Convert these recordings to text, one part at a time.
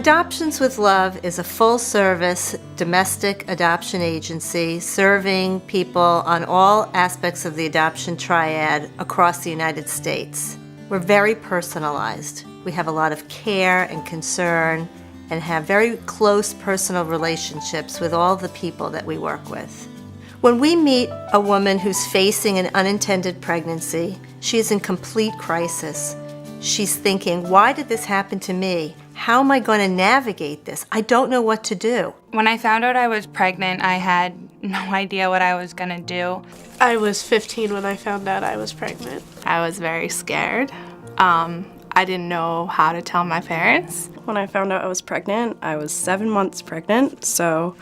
Adoptions with Love is a full-service domestic adoption agency serving people on all aspects of the adoption triad across the United States. We're very personalized. We have a lot of care and concern and have very close personal relationships with all the people that we work with. When we meet a woman who's facing an unintended pregnancy, she is in complete crisis. She's thinking, why did this happen to me? How am I going to navigate this? I don't know what to do. When I found out I was pregnant, I had no idea what I was going to do. I was 15 when I found out I was pregnant. I was very scared. I didn't know how to tell my parents. When I found out I was pregnant, I was 7 months pregnant, so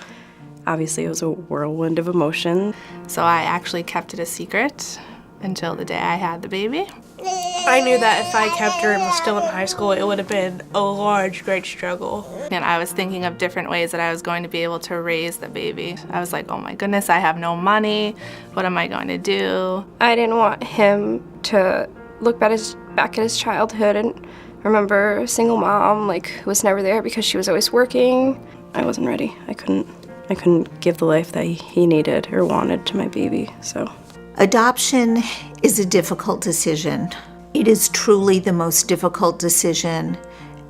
obviously it was a whirlwind of emotion. So I actually kept it a secret until the day I had the baby. I knew that if I kept her and was still in high school, it would have been a large, great struggle. And I was thinking of different ways that I was going to be able to raise the baby. I was like, oh my goodness, I have no money. What am I going to do? I didn't want him to look back at his childhood and remember a single mom, who was never there because she was always working. I wasn't ready. I couldn't give the life that he needed or wanted to my baby, so. Adoption is a difficult decision. It is truly the most difficult decision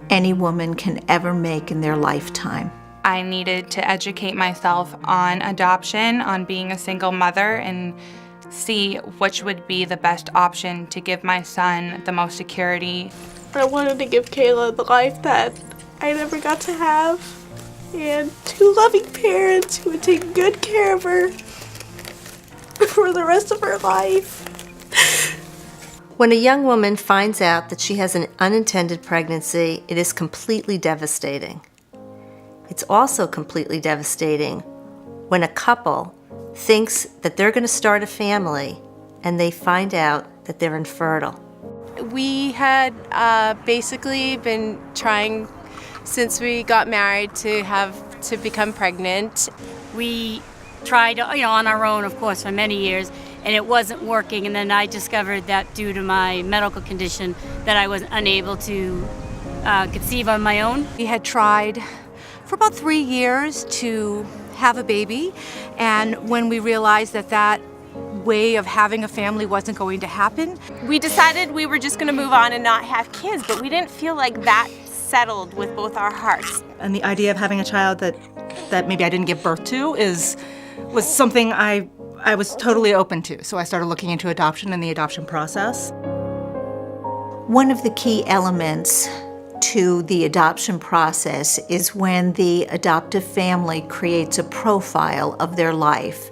any woman can ever make in their lifetime. I needed to educate myself on adoption, on being a single mother, and see which would be the best option to give my son the most security. I wanted to give Kayla the life that I never got to have, and two loving parents who would take good care of her for the rest of her life. When a young woman finds out that she has an unintended pregnancy, it is completely devastating. It's also completely devastating when a couple thinks that they're going to start a family and they find out that they're infertile. We had basically been trying since we got married to become pregnant. We tried, on our own, of course, for many years, and it wasn't working. And then I discovered that due to my medical condition, that I was unable to conceive on my own. We had tried for about 3 years to have a baby, and when we realized that way of having a family wasn't going to happen, We decided we were just going to move on and not have kids, but we didn't feel like that settled with both our hearts. And the idea of having a child that maybe I didn't give birth to was something I was totally open to. So I started looking into adoption and the adoption process. One of the key elements to the adoption process is when the adoptive family creates a profile of their life.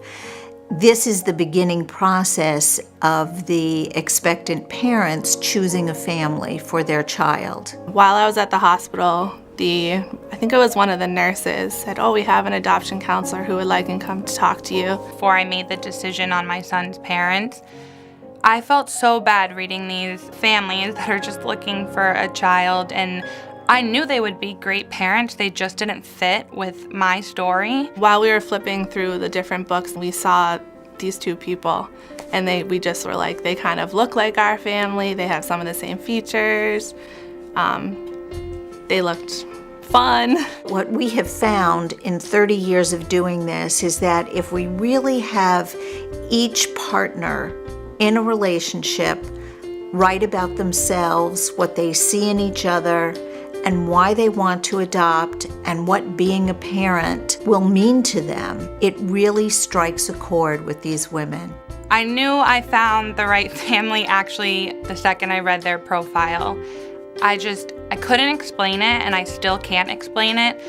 This is the beginning process of the expectant parents choosing a family for their child. While I was at the hospital, I think it was one of the nurses said, oh, we have an adoption counselor who would like to come to talk to you. Before I made the decision on my son's parents, I felt so bad reading these families that are just looking for a child, and I knew they would be great parents, they just didn't fit with my story. While we were flipping through the different books, we saw these two people, and we just were like, they kind of look like our family, they have some of the same features. They looked fun. What we have found in 30 years of doing this is that if we really have each partner in a relationship write about themselves, what they see in each other, and why they want to adopt, and what being a parent will mean to them, it really strikes a chord with these women. I knew I found the right family actually the second I read their profile. I couldn't explain it, and I still can't explain it,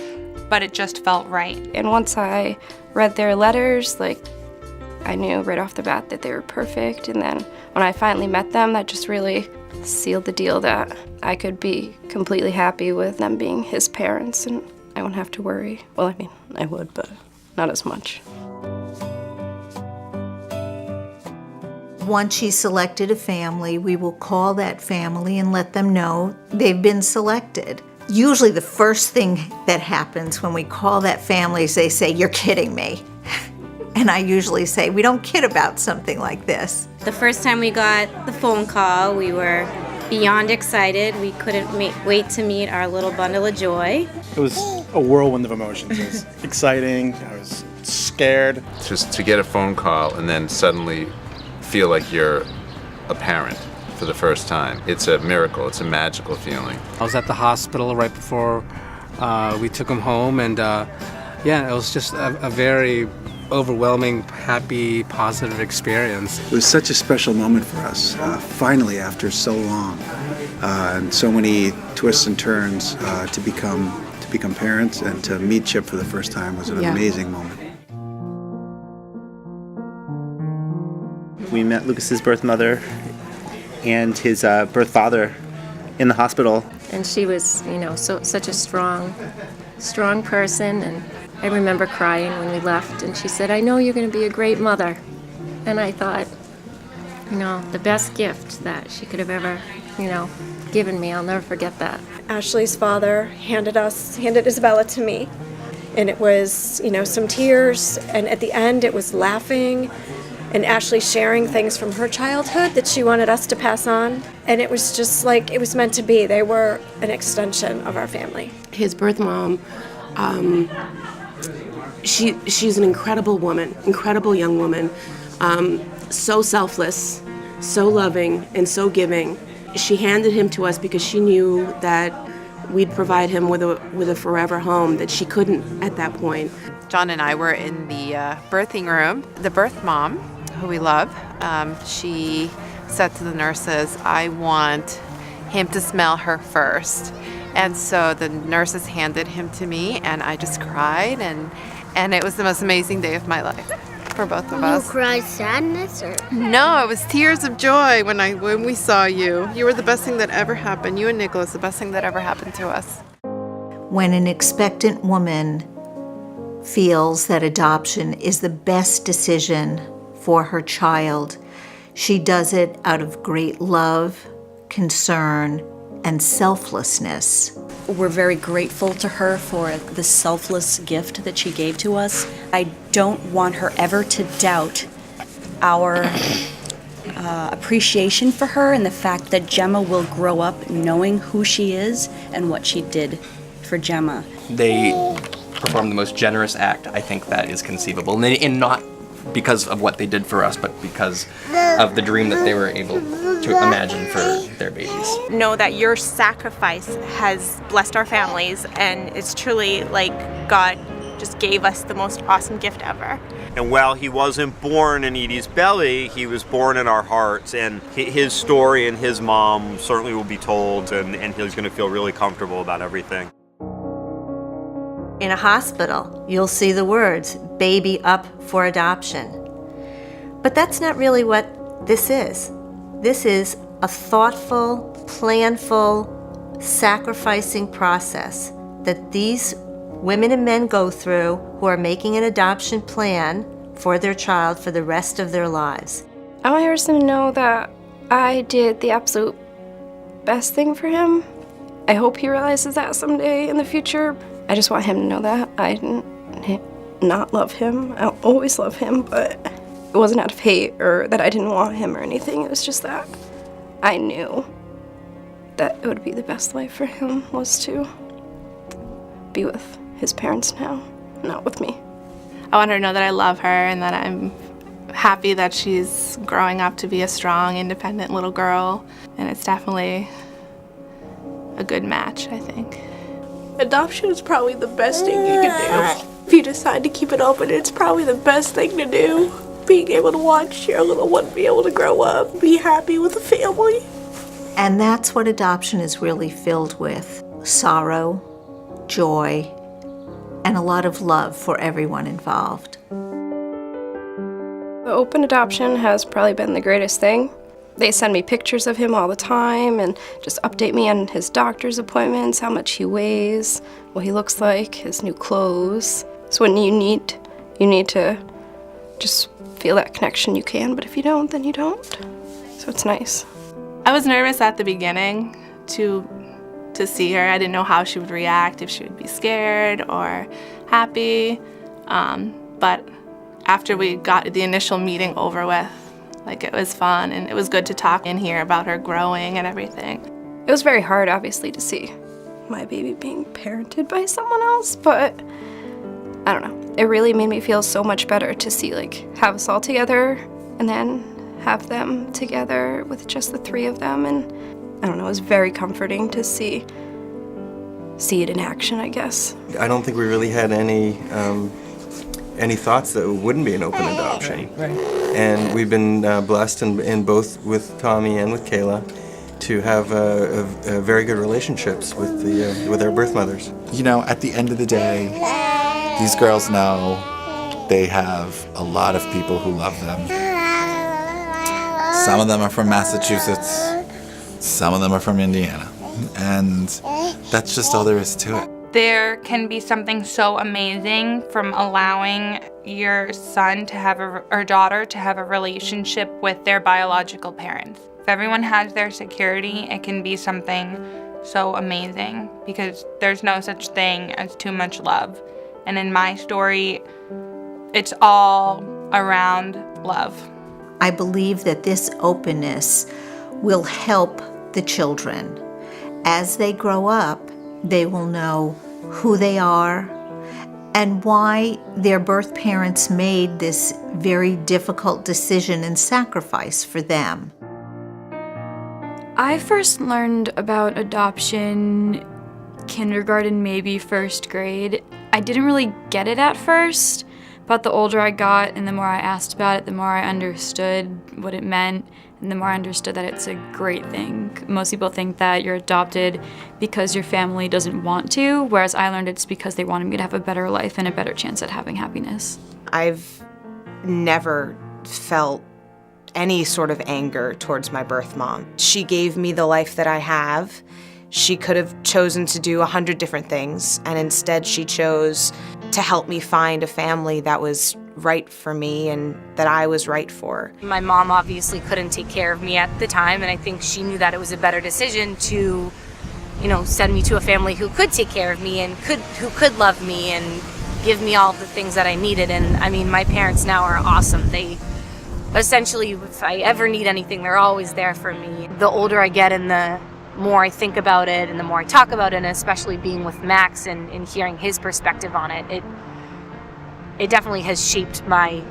but it just felt right. And once I read their letters, I knew right off the bat that they were perfect. And then when I finally met them, that just really sealed the deal that I could be completely happy with them being his parents, and I wouldn't have to worry. Well, I would, but not as much. Once she's selected a family, we will call that family and let them know they've been selected. Usually the first thing that happens when we call that family is they say, "You're kidding me." And I usually say, we don't kid about something like this. The first time we got the phone call, we were beyond excited. We couldn't wait to meet our little bundle of joy. It was a whirlwind of emotions. It was exciting. I was scared. Just to get a phone call and then suddenly feel like you're a parent for the first time. It's a miracle. It's a magical feeling. I was at the hospital right before we took him home, and it was just a very overwhelming, happy, positive experience. It was such a special moment for us, finally, after so long, and so many twists and turns to become parents, and to meet Chip for the first time was an amazing moment. We met Lucas's birth mother and his birth father in the hospital. And she was, such a strong person, and I remember crying when we left, and she said, "I know you're going to be a great mother." And I thought, the best gift that she could have ever, given me. I'll never forget that. Ashley's father handed Isabella to me, and it was, some tears, and at the end it was laughing, and Ashley sharing things from her childhood that she wanted us to pass on. And it was just like it was meant to be. They were an extension of our family. His birth mom, she's an incredible woman, incredible young woman, so selfless, so loving, and so giving. She handed him to us because she knew that we'd provide him with a forever home that she couldn't at that point. John and I were in the birthing room. The birth mom, who we love, she said to the nurses, "I want him to smell her first." And so the nurses handed him to me, and I just cried, and it was the most amazing day of my life for both of us. You cried sadness, or? No, it was tears of joy when we saw you. You were the best thing that ever happened. You and Nicholas, the best thing that ever happened to us. When an expectant woman feels that adoption is the best decision for her child, she does it out of great love, concern, and selflessness. We're very grateful to her for the selfless gift that she gave to us. I don't want her ever to doubt our appreciation for her and the fact that Gemma will grow up knowing who she is and what she did for Gemma. They performed the most generous act, I think, that is conceivable. And not because of what they did for us, but because of the dream that they were able to imagine for their babies. Know that your sacrifice has blessed our families, and it's truly like God just gave us the most awesome gift ever. And while he wasn't born in Edie's belly, he was born in our hearts, and his story and his mom certainly will be told, and he's going to feel really comfortable about everything. In a hospital, you'll see the words, "baby up for adoption." But that's not really what this is. This is a thoughtful, planful, sacrificing process that these women and men go through who are making an adoption plan for their child for the rest of their lives. I want Harrison to know that I did the absolute best thing for him. I hope he realizes that someday in the future. I just want him to know that I didn't not love him. I'll always love him, but it wasn't out of hate or that I didn't want him or anything. It was just that I knew that it would be the best life for him was to be with his parents now, not with me. I want her to know that I love her and that I'm happy that she's growing up to be a strong, independent little girl. And it's definitely a good match, I think. Adoption is probably the best thing you can do. If you decide to keep it open, it's probably the best thing to do. Being able to watch your little one be able to grow up, be happy with a family. And that's what adoption is really filled with: sorrow, joy, and a lot of love for everyone involved. The open adoption has probably been the greatest thing. They send me pictures of him all the time and just update me on his doctor's appointments, how much he weighs, what he looks like, his new clothes. So when you need to just feel that connection, you can, but if you don't, then you don't. So it's nice. I was nervous at the beginning to see her. I didn't know how she would react, if she would be scared or happy. But after we got the initial meeting over with, Like, it was fun, and it was good to talk in here about her growing and everything. It was very hard, obviously, to see my baby being parented by someone else, but I don't know. It really made me feel so much better to see, like, have us all together and then have them together with just the three of them. And I don't know, it was very comforting to see it in action, I guess. I don't think we really had any thoughts that it wouldn't be an open adoption. Right. And we've been blessed in both with Tommy and with Kayla to have a very good relationships with our birth mothers. You know, at the end of the day, these girls know they have a lot of people who love them. Some of them are from Massachusetts, some of them are from Indiana, and that's just all there is to it. There can be something so amazing from allowing your son to have or daughter to have a relationship with their biological parents. If everyone has their security, it can be something so amazing because there's no such thing as too much love. And in my story, it's all around love. I believe that this openness will help the children. As they grow up, they will know who they are and why their birth parents made this very difficult decision and sacrifice for them. I first learned about adoption kindergarten, maybe first grade. I didn't really get it at first, but the older I got and the more I asked about it, the more I understood what it meant, and the more I understood that it's a great thing. Most people think that you're adopted because your family doesn't want to, whereas I learned it's because they wanted me to have a better life and a better chance at having happiness. I've never felt any sort of anger towards my birth mom. She gave me the life that I have. She could have chosen to do 100 different things, and instead she chose to help me find a family that was right for me and that I was right for. My mom obviously couldn't take care of me at the time, and I think she knew that it was a better decision to, send me to a family who could take care of me and who could love me and give me all the things that I needed. And I mean, my parents now are awesome. They essentially, if I ever need anything, they're always there for me. The older I get and the more I think about it and the more I talk about it, and especially being with Max and hearing his perspective on it, it definitely has shaped my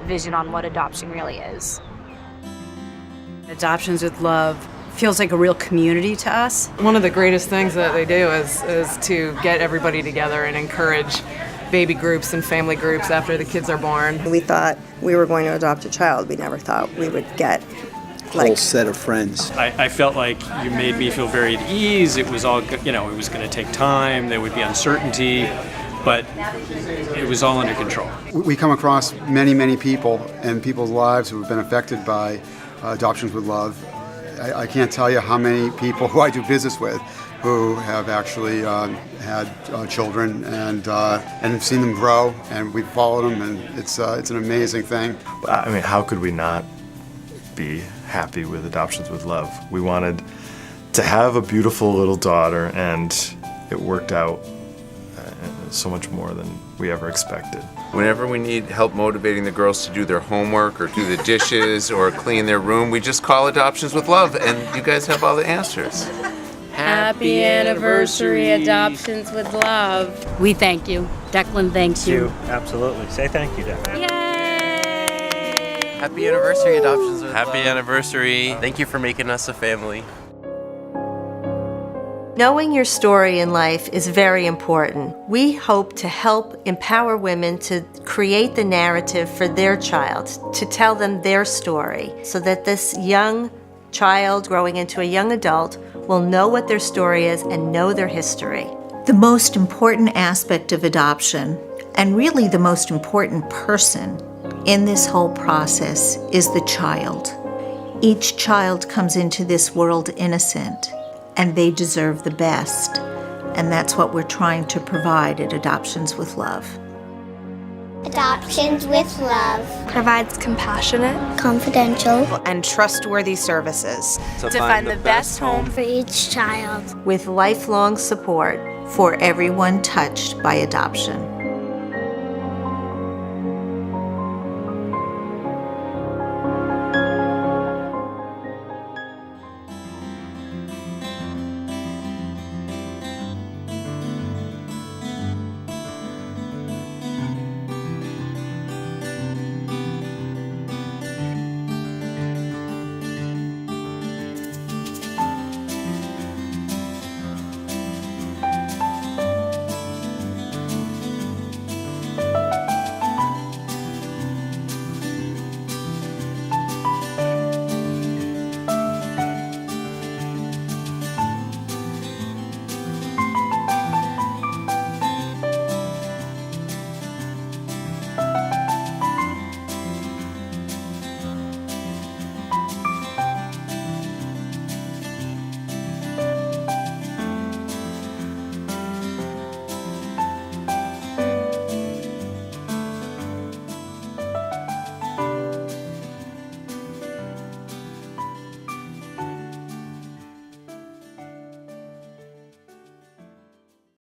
vision on what adoption really is. Adoptions with Love feels like a real community to us. One of the greatest things that they do is to get everybody together and encourage baby groups and family groups after the kids are born. We thought we were going to adopt a child. We never thought we would get whole set of friends. I felt like you made me feel very at ease. It was all, it was going to take time. There would be uncertainty, but it was all under control. We come across many, many people and people's lives who have been affected by Adoptions with Love. I can't tell you how many people who I do business with who have actually had children and have seen them grow, and we've followed them, and it's an amazing thing. I mean, how could we not be happy with Adoptions with Love? We wanted to have a beautiful little daughter, and it worked out so much more than we ever expected. Whenever we need help motivating the girls to do their homework or do the dishes or clean their room, we just call Adoptions with Love, and you guys have all the answers. Happy anniversary, Adoptions with Love. We thank you. Declan thanks you. Absolutely. Say thank you, Declan. Happy anniversary, Adoptions with Love. Happy anniversary. Thank you for making us a family. Knowing your story in life is very important. We hope to help empower women to create the narrative for their child, to tell them their story, so that this young child growing into a young adult will know what their story is and know their history. The most important aspect of adoption, and really the most important person in this whole process, is the child. Each child comes into this world innocent, and they deserve the best. And that's what we're trying to provide at Adoptions with Love. Adoptions with Love provides compassionate, confidential, and trustworthy services to find the best home for each child, with lifelong support for everyone touched by adoption.